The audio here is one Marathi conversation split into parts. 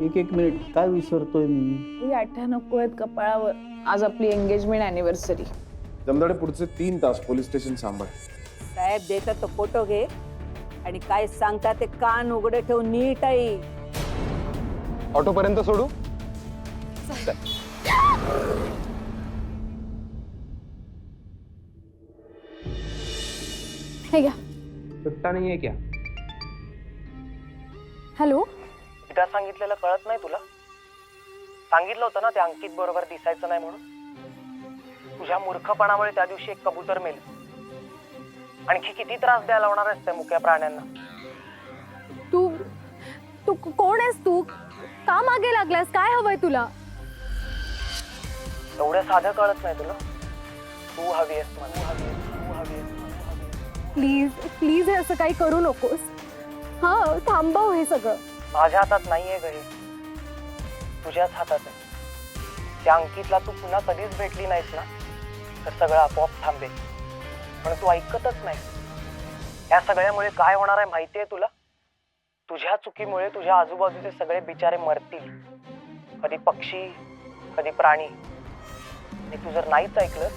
एक एक मिनिट काय विसरतोय मी? ही आठ्या नको आहेत कपाळावर. आज आपली एंगेजमेंट अॅनिव्हर्सरी. जमदाडे पुढचे 3 तास पोलीस स्टेशन सांभाळ. साहेब देतात तो फोटो घे आणि काय सांगतात ते कान उघडे ठेवून नीट ऐक. ऑटो पर्यंत सोडू? हे घ्या. सुट्टा नाहीये क्या? हॅलो. एकदा सांगितलेलं कळत नाही तुला? सांगितलं होतं ना त्या अंकित बरोबर दिसायचं नाही म्हणून. तुझ्या मूर्खपणामुळे त्या दिवशी एक कबूतर मेल. आणखी किती त्रास द्यायला लावणार आहेस त्या मुक्या प्राण्यांना? तू तू कोण आहेस? तू का मागे लागलास? काय हवंय तुला? एवढं साधं कळत नाही तुला? तू हवी आहेस मला, तू हवी आहेस, तू हवी आहेस, तू हवी आहेस. प्लीज प्लीज हे असं काही करू नकोस. हा थांबव हे सगळं. माझ्या हातात नाहीये ग हे, तुझ्याच हातात आहे. त्या अंकितला तू पुन्हा कधीच भेटली नाहीस ना तर सगळं आपोआप थांबेल. पण तू ऐकतच नाही. या सगळ्यामुळे काय होणार आहे माहितीये तुला? तुझ्या चुकीमुळे तुझ्या आजूबाजूचे सगळे बिचारे मरतील. कधी पक्षी, कधी प्राणी. आणि तू जर नाहीच ऐकलं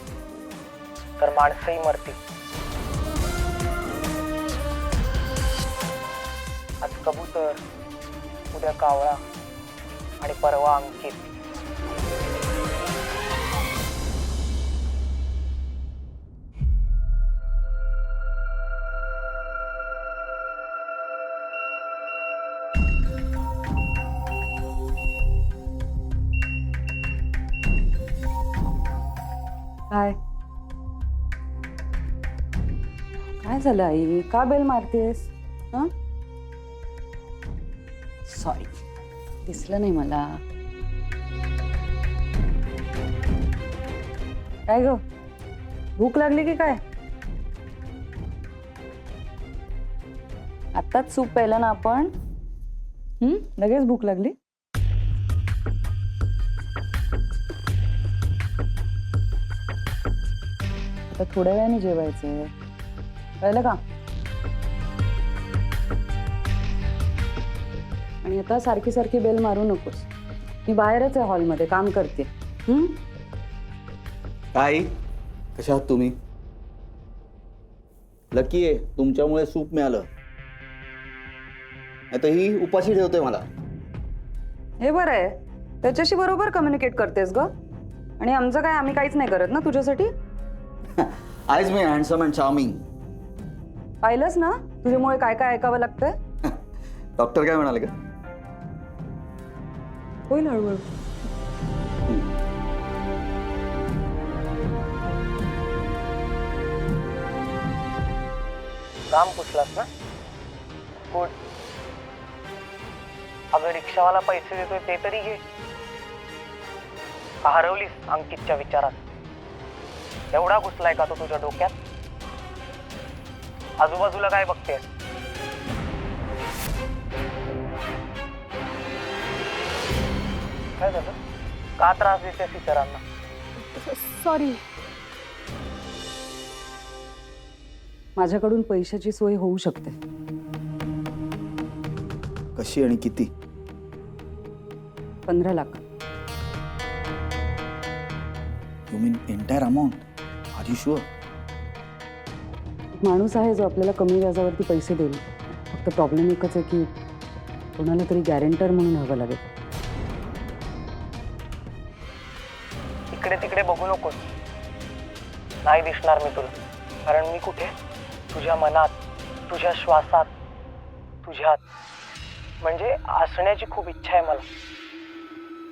तर माणसंही मरतील. आज कबूतर, उद्या कावळा आणि परवा अंकित. काय काय झालं आई? का बेल मारतेस? सॉरी, दिसलं नाही मला. काय ग, भूक लागली की काय? आत्ताच सूप प्यायला ना आपण. लगेच भूक लागली? आता थोड्या वेळाने जेवायचं, कळलं का? आणि आता सारखी सारखी बेल मारू नकोस. मी बाहेरच आहे, हॉलमध्ये काम करते. काय कशा आहात तुम्ही? लकी आहे तुमच्यामुळे सूप मिळालं. आता ही उपाशी ठेवते मला. हे बरं आहे, त्याच्याशी बरोबर कम्युनिकेट करतेस ग. आणि आमचं काय, आम्ही काहीच नाही करत ना तुझ्यासाठी. आयज मी हँडसम अँड चार्मिंग. पाहिलंस ना तुझ्यामुळे काय काय ऐकावं लागतंय. डॉक्टर काय म्हणाले का? होईल हळूहळू. काम पुसलास ना? गुड. अगं रिक्षावाला पैसे देतोय ते तरी घे. का हरवलीस अंकितच्या विचारात? एवढा घुसलाय का तो तुझ्या डोक्यात? आजूबाजूला काय बघतेस? काय झालं? का त्रास देतेस इतरांना? सॉरी. माझ्याकडून पैशाची सोय होऊ शकते. कशी आणि किती? 15 lakh. You mean entire amount? Are you sure? माणूस आहे जो आपल्याला कमी व्याजावरती पैसे देईल. फक्त प्रॉब्लेम एकच आहे की कोणाला तरी गॅरेंटर म्हणून हवं लागेल. इकडे तिकडे बघू नकोस. नाही दिसणार मी तुला. कारण मी कुठे? तुझ्या मनात, तुझ्या श्वासात, तुझ्यात. म्हणजे असण्याची खूप इच्छा आहे मला.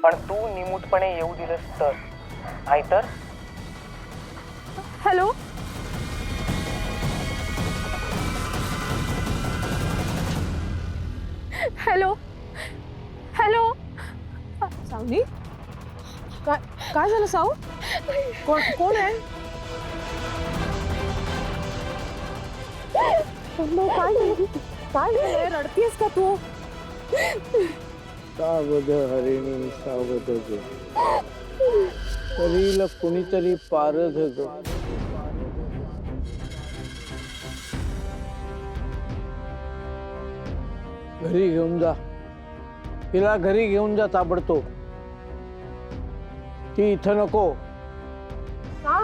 पण तू निमूटपणे येऊ दिलंस तर. नाहीतर हॅलो. हॅलो. हॅलो. सावनी, काय काय झालं साऊ? कोण कोण आहे? काय झालं? काय झालंय? रडतीयस का तू? सावध हरिणी सावध ग, तरीला कोणीतरी पारध ग. घरी घेऊन जा. तिला घरी घेऊन जा ताबडतोब. ती इथं नको. का?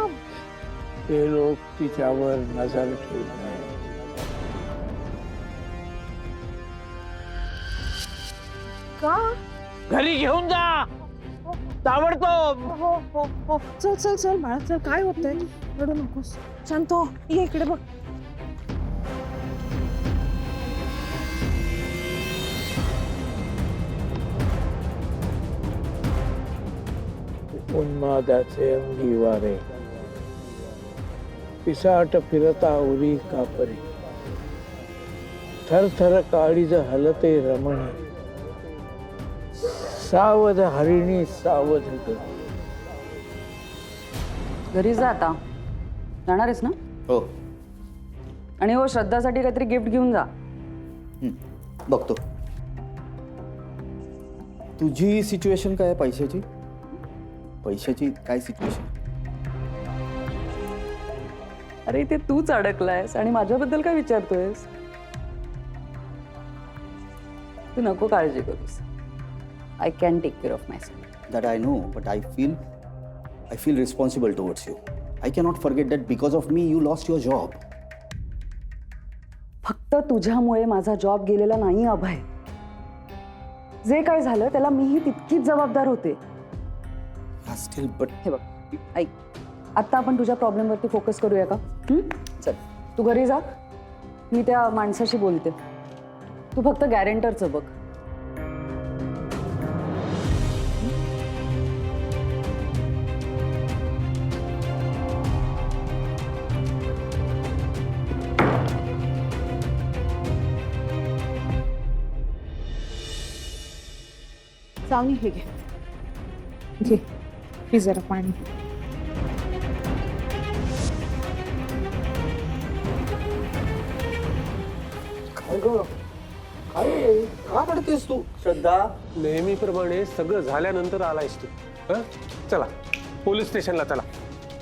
ते लोक तिच्यावर नजर ठेवणार. का? घरी घेऊन जा ताबडतोब. हो हो हो चल चल चल बाळा चल काय होतंय रडू नकोस शांत हो ये इकडे बघ उन्मादाचे अंगी वारे पिसाट फिरता उरी कापरे थरथर काळीज हलते रमणी सावध हरिणी सावध ग. घरी जा आता. जाणार आहेस ना? हो. आणि हो श्रद्धासाठी काहीतरी गिफ्ट घेऊन जा. बघतो. तुझी सिच्युएशन काय आहे पैशाची? पैशाची काय सिच्युएशन? अरे ते तूच अडकलायस आणि माझ्याबद्दल काय विचारतोयस? तू नको काळजी करूस. I can take care of myself. That I know, but I feel responsible towards you. I cannot forget that because of me you lost your job. फक्त तुझ्यामुळे माझा जॉब गेलेला नाही अभय. जे काय झालं त्याला मीही तितकीच जबाबदार होते. Yeah, still, but हे बघ ऐक, आता आपण तुझ्या प्रॉब्लेमवरती फोकस करूया का? चल तू घरी जा. मी त्या माणसाशी बोलते. तू फक्त गॅरेंटरचं बघ. चांगली हे घे घे पी जरा पाणी का पडतेस तू? श्रद्धा, नेहमीप्रमाणे सगळं झाल्यानंतर आलायस तू. हं? चला पोलीस स्टेशनला चला.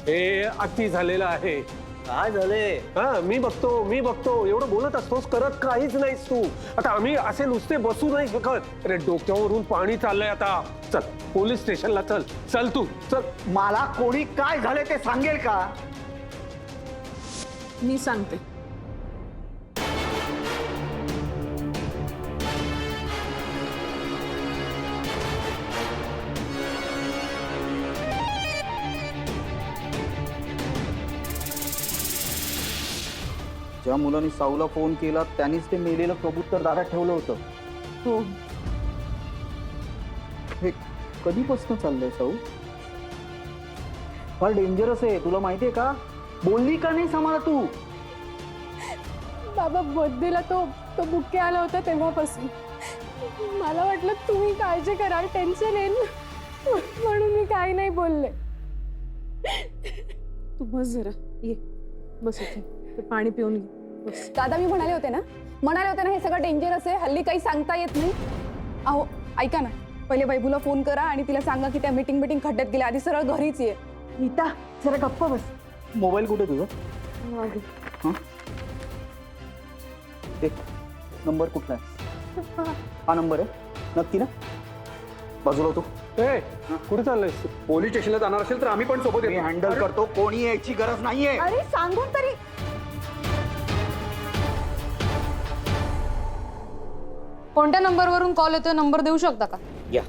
हे अति झालेलं आहे. काय झाले? हा मी बघतो एवढं बोलत असतोस करत काहीच नाहीस तू. आता आम्ही असे नुसते बसू नाही शकत. अरे डोक्यावरून पाणी चाललंय आता. चल पोलीस स्टेशनला चल. चल तू चल. मला कोणी काय झाले ते सांगेल का? मी सांगते ज्या मुलांनी साऊला फोन केला त्यांनीच ते मेलेलं कबूतर दारात ठेवलं होतं. हो हे कधीपासून चाललंय साऊ? फार डेंजरस आहे, तुला माहितीये का? बोलली का नाही आम्हाला तू? बाबा बर्थडेला तो बुके आला होता तेव्हापासून मला वाटलं तुम्ही काळजी कराल, टेन्शन येईल म्हणून मी काही नाही बोलले. तू बस जरा ये बस इथे ते पाणी पिऊन घे बस. दादा मी म्हणाले होते ना हे सगळं डेंजरस आहे, हल्ली काही सांगता येत नाही. अहो ऐका ना, पहिले वैभूला फोन करा आणि तिला सांगा की त्या मीटिंग खड्ड्यात गेल्या, आधी सरळ घरीच ये. नीता जरा गप्पा बस. मोबाईल कुठे तुझा? हं? ते नंबर कुठला आहे? हा नंबर आहे नक्की ना? बाजूला होतो. ए कुठे चाललंयस? पोलीस स्टेशनला जाणार असेल तर आम्ही पण सोबत येतो. हँडल करतो, कोणी यायची गरज नाहीये. अरे सांगून तरी. कोणत्या नंबरवरून कॉल येतोय नंबर देऊ शकता का? घ्या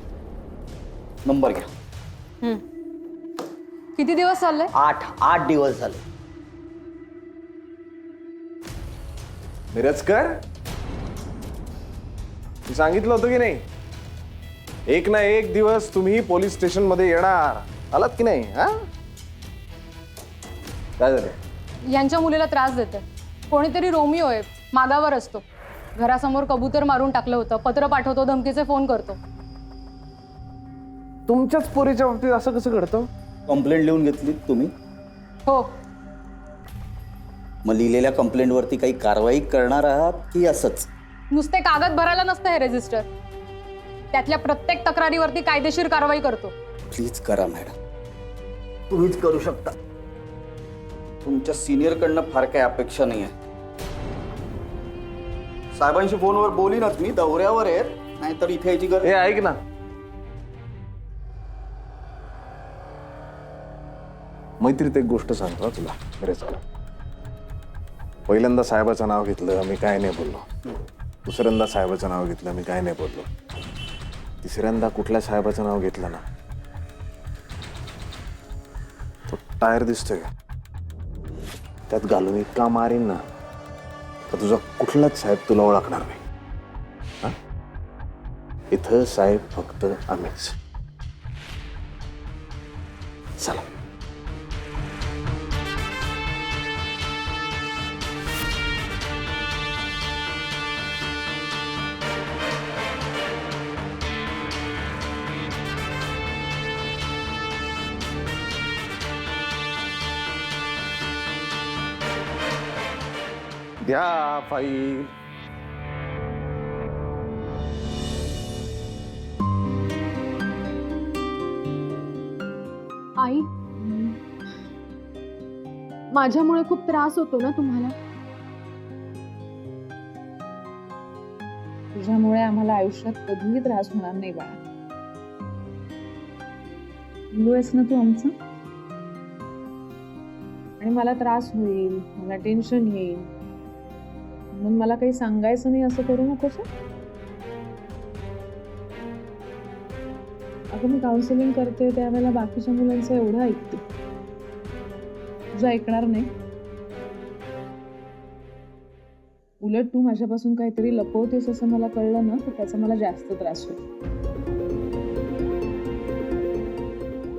नंबर घ्या. किती दिवस चालले? 8 दिवस झाले. मिरजकर मी सांगितलं होतं की नाही, एक ना एक दिवस तुम्ही पोलीस स्टेशन मध्ये येणार. आलात की नाही? हा काय झालं? यांच्या मुलीला त्रास देते. कोणीतरी रोमिओ आहे, मागावर असतो. घरासमोर कबूतर मारून टाकलं होतं. पत्र पाठवतो, धमकीचे फोन करतो. तुमच्याच पोरीच्या बाबतीत असं कसं घडतं? कंप्लेंट लिहून घेतली तुम्ही? हो. मग लिहिलेल्या कंप्लेंटवरती काही कारवाई करणार आहात की असंच? नुसते कागद भरायला नसतं हे रजिस्टर. त्यातल्या प्रत्येक तक्रारीवरती कायदेशीर कारवाई करतो. प्लीज करा मॅडम, तुम्हीच करू शकता. तुमच्या सिनियरकडनं फार काही अपेक्षा नाही आहे. साहेबांशी फोनवर बोलीनच मी, दौऱ्यावर आहेत, नाहीतर इथे यायची गरज. हे ऐक ना, मैत्रीत एक गोष्ट सांगतो हा तुला. बरेच पहिल्यांदा साहेबाचं नाव घेतलं, मी काय नाही बोललो. दुसऱ्यांदा साहेबाचं नाव घेतलं, मी काय नाही बोललो. तिसऱ्यांदा कुठल्या साहेबाचं नाव घेतलं ना, तो टायर दिसतोय त्यात घालून इतका मारीन ना तर तुझा कुठलाच साहेब तुला ओळखणार नाही. हा? इथं साहेब फक्त आम्हीच. चला. द्या फाईल. आई, माझ्यामुळे खूप त्रास होतो ना तुम्हाला? तुझ्यामुळे आम्हाला आयुष्यात कधीही त्रास होणार नाही बाळा. मुलगा आहेस ना तू आमचं, आणि मला त्रास होईल, मला टेन्शन येईल म्हणून मला काही सांगायचं नाही असं करू नकोस हं? अगं मी काउन्सिलिंग करते त्यावेळेला बाकीच्या मुलांचं एवढं ऐकते, तुझं ऐकणार नाही. उलट तू माझ्यापासून काहीतरी लपवतेस असं मला कळलं ना तर त्याचा मला जास्त त्रास होईल.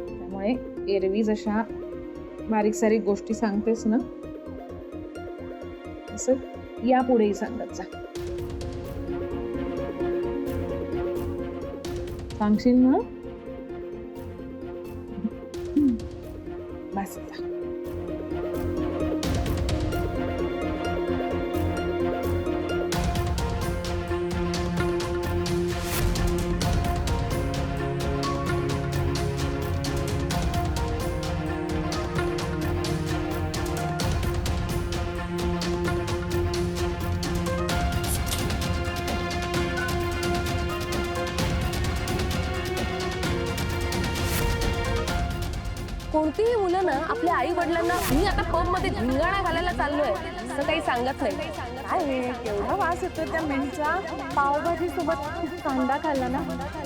त्यामुळे एरवी जशा बारीक सारीक गोष्टी सांगतेस ना असं यापुढेही सांगत जा. सांगशील ना? बस आता. कोणतीही मुलं ना आपल्या आई वडिलांना मी आता पब मध्ये धिंगाणा घालायला चाललोय असं काही सांगत नाही. काय केवढा वास येतो त्या मिंटचा. पावभाजी सोबत कांदा खाल्ला ना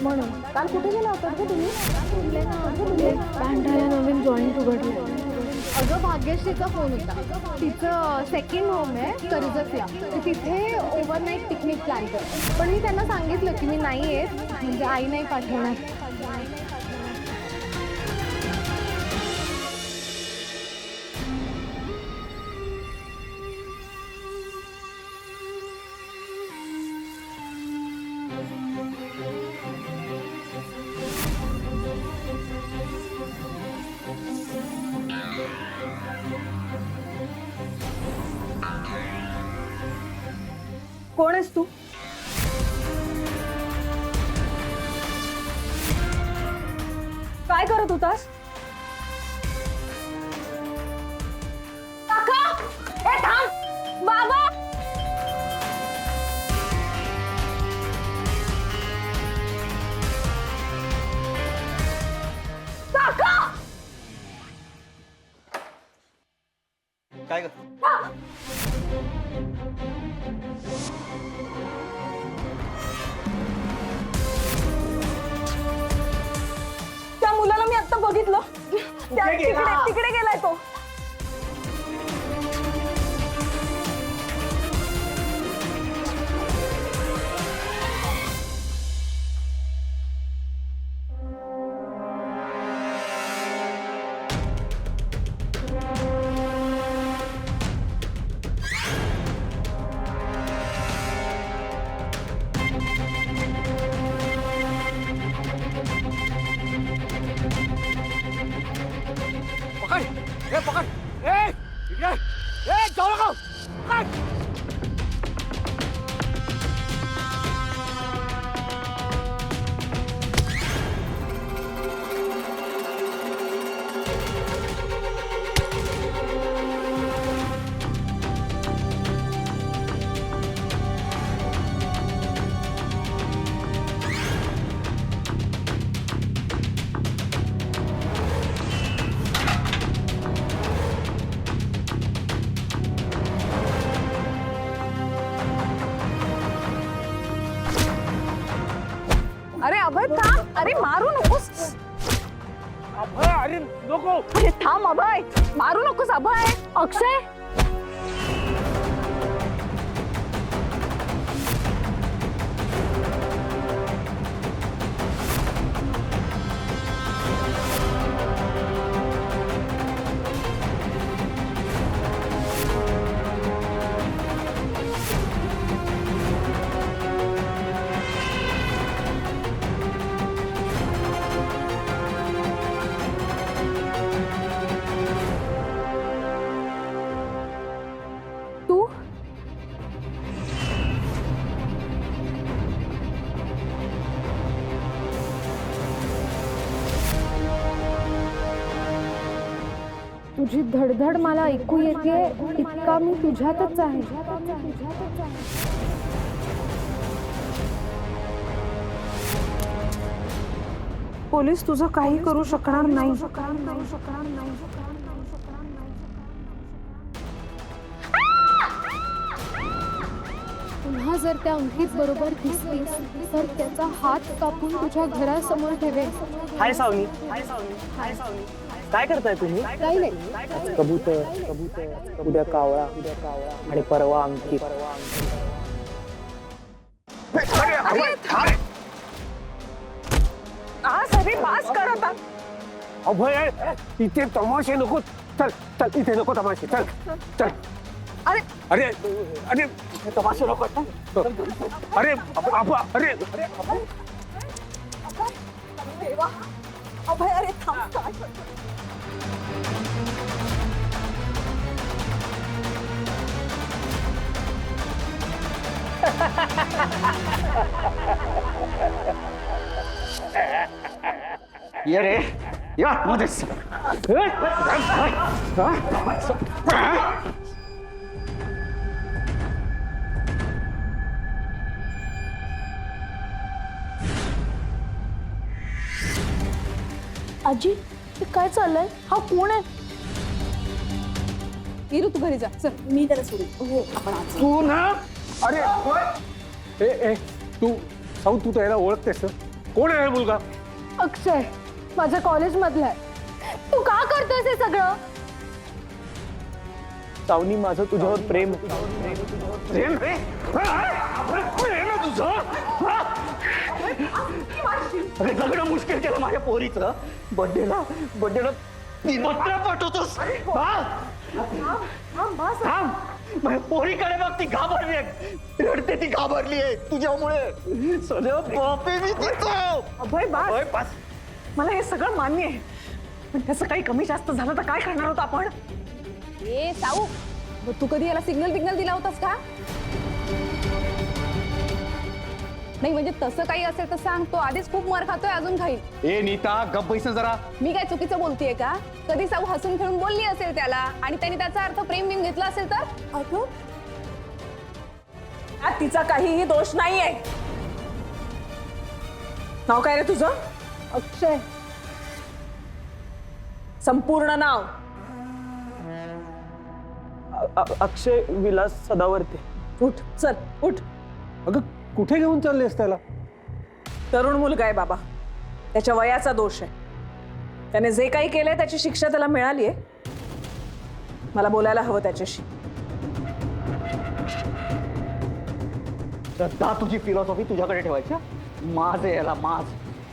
म्हणून. काल कुठे गेला होता का तुम्ही? बँड्राला नवीन जॉईंट उघडलं. अगं भाग्यश्रीचा फोन होता. तिचं सेकंड होम आहे कर्जतला, तिथे ओव्हरनाईट पिकनिक प्लॅन करतो. पण मी त्यांना सांगितलं की मी नाही येत, म्हणजे आई नाही पाठवणार. कोण आहेस तू? काय करत होतास? काका, ए थांब. बाबा, काका, काय ग? त्या मुलाला मी आता बघितलं. तिकडे गेलाय तो. पकड. अरे अभय थांब, अरे मारू नकोस. अरे नको. अरे थांब अभय, मारू नकोस अभय. अक्षय तू तुझी धडधड मला ऐकू येते, इतका मी तुझ्यातच आहे. पोलीस तुझं काही करू शकणार नाही. पुन्हा जर त्या अंगठीत बरोबर दिसलीस तर त्याचा हात कापून तुझ्या घरासमोर ठेवेल. हाय सावनी, काय करताय तुम्ही? काही नाही. कबूतर, उद्या कावळा आणि परवा अंकित. आज अरे पास कर आता. अभय इथे तमाशे नको. चल चल इथे नको तमाशे. चल चल. अरे अरे अरे तमाशा नको. अरे अरे देवा, अभय अरे थांब. ये रे, या मध्येच. आजी हे काय चाललंय? हा कोण आहे? इरू तू घरी जा चल. मी त्याला सोडू. हो आपण आज तू ना. अरे ए ए तू साऊ तू त्याला ओळखतेस ना? कोण आहे मुलगा? अक्षय, माझ्या कॉलेज मधला आहे. तू का करतोयस हे सगळं? सावनी माझं तुझ्यावर प्रेम. प्रेम रे? प्रेम आहे तुझं? अरे सगळं मुश्किल केलं माझ्या पोरीचं. बर्थडेला पत्र पाठवतोस. माझ्या पोरीकडे बघ, ती घाबरली आहे. रडते, ती घाबरली आहे तुझ्यामुळे. सगळं बापे मी तिचं. अभय बास. मला हे सगळं मान्य आहे, पण त्याचं काही कमी जास्त झालं तर काय करणार होतं आपण? ए साऊ, तू कधी याला सिग्नल दिला होतास का? नाही म्हणजे तसं काही असेल तर सांग. तो आधीच खूप मार खातोय, अजून खाईल. ए नीता गप्प बैस जरा. मी काय चुकीचं बोलतेय का? कधी साऊ हसून खेळून बोलली असेल त्याला आणि त्याने त्याचा अर्थ प्रेम बिम घेतला असेल तर? अगं तिचा काहीही दोष नाहीये. नाव काय रे तुझं? अक्षय. संपूर्ण नाव? अक्षय विलास सदावर्ते. उठ चल उठ. अगं कुठे घेऊन चाललेस त्याला? तरुण मुलगा आहे बाबा, त्याच्या वयाचा दोष आहे. त्याने जे काही केलंय त्याची शिक्षा त्याला मिळाली आहे. मला बोलायला हवं त्याच्याशी. श्रद्धा, तुझी फिलॉसॉफी तुझ्याकडे ठेवायची. माझ याला माझ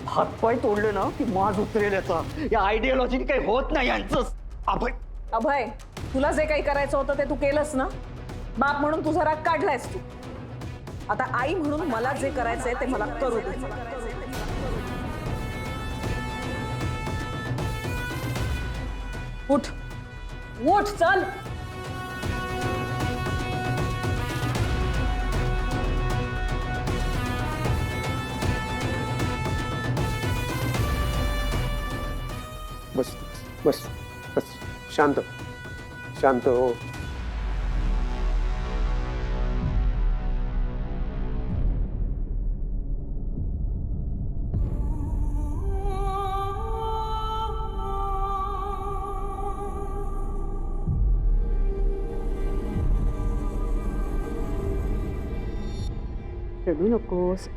हातपाय तोडले ना की माझ उतरेल याचा. या आयडियोलॉजी काही होत नाही यांचं. अभय, तुला जे काही करायचं होतं ते तू केलंस ना. बाप म्हणून तुझा राग काढलायस तू. आता आई म्हणून मला जे करायचंय ते मला करू दे. उठ उठ चल. बस बस बस. शांत शांत हो. रडू नकोस.